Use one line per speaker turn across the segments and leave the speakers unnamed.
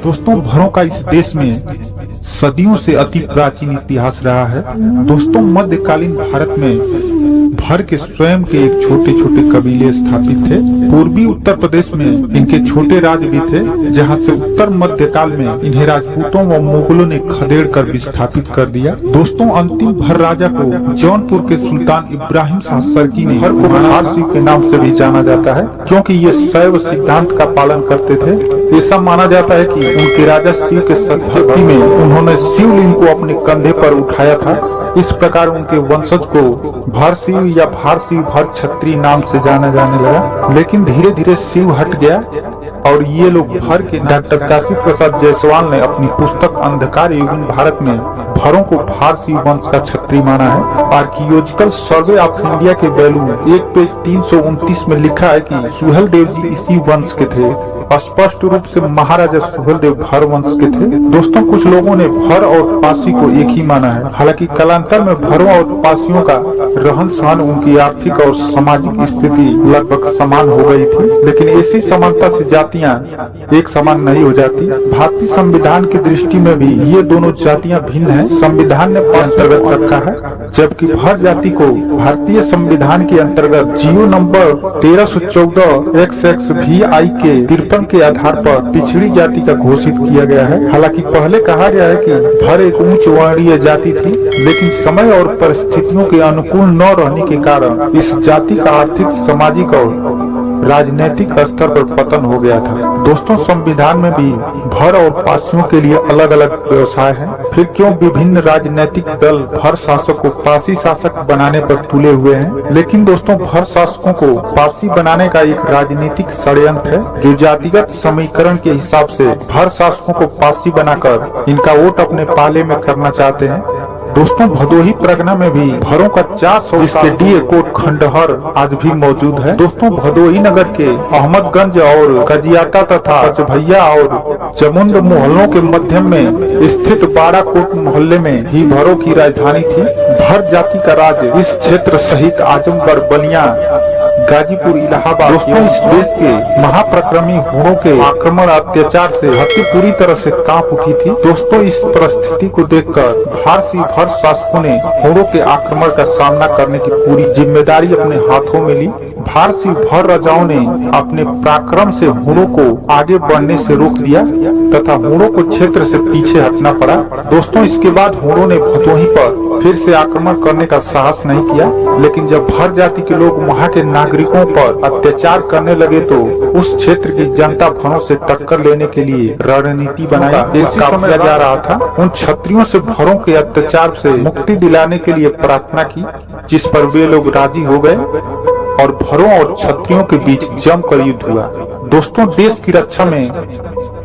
दोस्तों भरों का इस देश में सदियों से अति प्राचीन इतिहास रहा है। दोस्तों मध्यकालीन भारत में भर के स्वयं के एक छोटे छोटे कबीले स्थापित थे। पूर्वी उत्तर प्रदेश में इनके छोटे राज भी थे, जहां से उत्तर मध्यकाल में इन्हें राजपूतों व मुगलों ने खदेड़ कर विस्थापित कर दिया। दोस्तों अंतिम भर राजा को जौनपुर के सुल्तान इब्राहिम शाह सरकी ने भर को फारसी के नाम से भी जाना जाता है, क्योंकि ये शैव सिद्धांत का पालन करते थे। ऐसा माना जाता है कि उनके राजा शिव के शक्ति में उन्होंने शिवलिंग को अपने कंधे पर उठाया था। इस प्रकार उनके वंशज को भरशिव या भारशिव भर छत्री नाम से जाना जाने लगा। लेकिन धीरे धीरे शिव हट गया और ये लोग भर के डॉक्टर काशी प्रसाद जायसवाल ने अपनी पुस्तक अंधकार युगीन भारत में भरों को भारशिव वंश का छत्री माना है। आर्कियोलॉजिकल सर्वे ऑफ इंडिया के वैल्यू 1 पेज 329 में लिखा है कि सुहेलदेव जी इसी वंश के थे। स्पष्ट रूप से महाराजा सुहेलदेव भर वंश के थे। दोस्तों कुछ लोगों ने भर और पासी को एक ही माना है। हालांकि कालांतर में भरों और पासियों का रहन सहन, उनकी आर्थिक और सामाजिक स्थिति लगभग समान हो गई थी, लेकिन ऐसी समानता से जातियां एक समान नहीं हो जाती। भारतीय संविधान की दृष्टि में भी ये दोनों जातियां भिन्न हैं। संविधान ने अंतर्गत रखा है, जबकि भर जाति को भारतीय संविधान के अंतर्गत जीओ नंबर 1314 XXVI के 53 के आधार पर पिछड़ी जाति का घोषित किया गया है। हालांकि पहले कहा गया है कि भर एक उच्च वर्णीय जाति थी, लेकिन समय और परिस्थितियों के अनुकूल न रहने के कारण इस जाति का आर्थिक, सामाजिक और राजनीतिक स्तर पर पतन हो गया था। दोस्तों संविधान में भी भर और पासियों के लिए अलग अलग व्यवसाय हैं। फिर क्यों विभिन्न राजनीतिक दल भर शासक को पासी शासक बनाने पर तुले हुए हैं। लेकिन दोस्तों भर शासकों को पासी बनाने का एक राजनीतिक षड्यंत्र है, जो जातिगत समीकरण के हिसाब से भर शासकों को पासी बनाकर इनका वोट अपने पाले में करना चाहते हैं। दोस्तों भदोही परगना में भी भरों का 400 जिसके डीए कोट खंडहर आज भी मौजूद है। दोस्तों भदोही नगर के अहमदगंज और कजियाता तथा कचभैया और चमुंड मोहल्लों के मध्य में स्थित बाड़ाकोट मोहल्ले में ही भरों की राजधानी थी। भर जाति का राज इस क्षेत्र सहित आजमगढ़, बलिया, गाजीपुर, इलाहाबाद दोस्तों इस देश के महाप्रक्रमी हुणों के आक्रमण अत्याचार से धरती पूरी तरह से कांप उठी थी। दोस्तों इस परिस्थिति को देखकर भारतीय भर शासकों ने हुणों के आक्रमण का सामना करने की पूरी जिम्मेदारी अपने हाथों में ली। भारतीय भर राजाओं ने अपने पराक्रम से हुणों को आगे बढ़ने से रोक दिया तथा हुणों को क्षेत्र से पीछे हटना पड़ा। दोस्तों इसके बाद हुणों ने भदोही पर फिर से आक्रमण करने का साहस नहीं किया, लेकिन जब भर जाति के लोग वहाँ के नागरिकों पर अत्याचार करने लगे तो उस क्षेत्र की जनता भरों से टक्कर लेने के लिए रणनीति बनाई। इसी समय जा रहा था उन क्षत्रियों से भरों के अत्याचार से मुक्ति दिलाने के लिए प्रार्थना की, जिस पर वे लोग राजी हो गए और भरों और क्षत्रियों के बीच जमकर युद्ध हुआ। दोस्तों देश की रक्षा में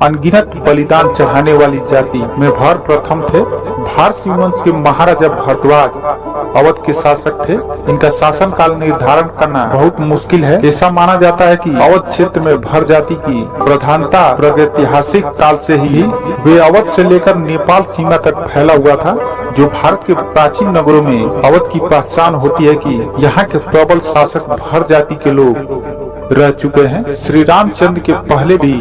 अनगिनत बलिदान चढ़ाने वाली जाति में भर प्रथम थे। भारतीय वंश के महाराजा भरद्वाज अवध के शासक थे। इनका शासन काल निर्धारण करना बहुत मुश्किल है। ऐसा माना जाता है कि अवध क्षेत्र में भर जाति की प्रधानता प्रागैतिहासिक काल से ही वे अवध से लेकर नेपाल सीमा तक फैला हुआ था। जो भारत के प्राचीन नगरों में अवध की पहचान होती है कि यहाँ के प्रबल शासक भर जाति के लोग रह चुके हैं। श्री रामचंद्र के पहले भी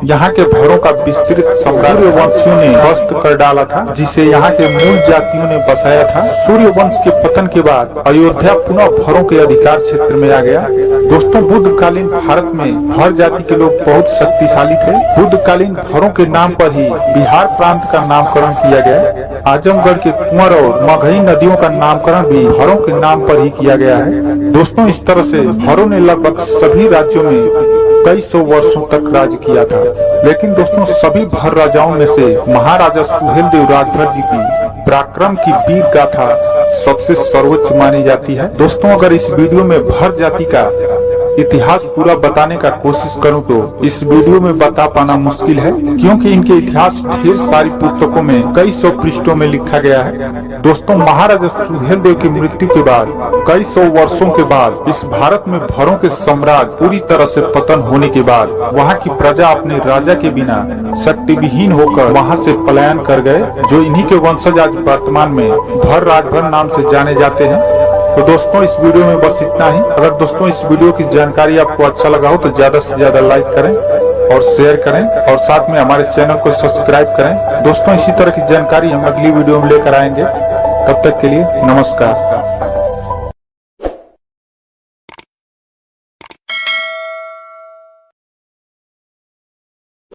यहाँ के भरों का विस्तृत सूर्य वंशियों ने ध्वस्त कर डाला था, जिसे यहाँ के मूल जातियों ने बसाया था। सूर्य वंश के पतन के बाद अयोध्या पुनः भरों के अधिकार क्षेत्र में आ गया। दोस्तों बुद्धकालीन भारत में भर जाति के लोग बहुत शक्तिशाली थे। बुद्धकालीन भरों के नाम पर ही बिहार प्रांत का नामकरण किया गया। आजमगढ़ के कुंवर और मगही नदियों का नामकरण भी भरों के नाम पर ही किया गया है। दोस्तों इस तरह से भरों ने लगभग सभी राज्यों में कई सौ वर्षों तक राज किया था। लेकिन दोस्तों सभी भर राजाओं में से महाराजा सुहेलदेव राजभर जी की पराक्रम की वीर गाथा सबसे सर्वोच्च मानी जाती है। दोस्तों अगर इस वीडियो में भर जाति का इतिहास पूरा बताने का कोशिश करूं तो इस वीडियो में बता पाना मुश्किल है, क्योंकि इनके इतिहास ढेर सारी पुस्तकों में कई सौ पृष्ठों में लिखा गया है। दोस्तों महाराजा सुहेलदेव की मृत्यु के बाद कई सौ वर्षों के बाद इस भारत में भरों के साम्राज्य पूरी तरह से पतन होने के बाद वहाँ की प्रजा अपने राजा के बिना शक्ति विहीन होकर वहाँ से पलायन कर गए, जो इन्हीं के वंशज आज वर्तमान में भर राजभर नाम से जाने जाते हैं। तो दोस्तों इस वीडियो में बस इतना ही। अगर दोस्तों इस वीडियो की जानकारी आपको अच्छा लगा हो तो ज्यादा से ज्यादा लाइक करें और शेयर करें और साथ में हमारे चैनल को सब्सक्राइब करें। दोस्तों, इसी तरह की जानकारी हम अगली वीडियो में लेकर आएंगे। तब तक के लिए नमस्कार।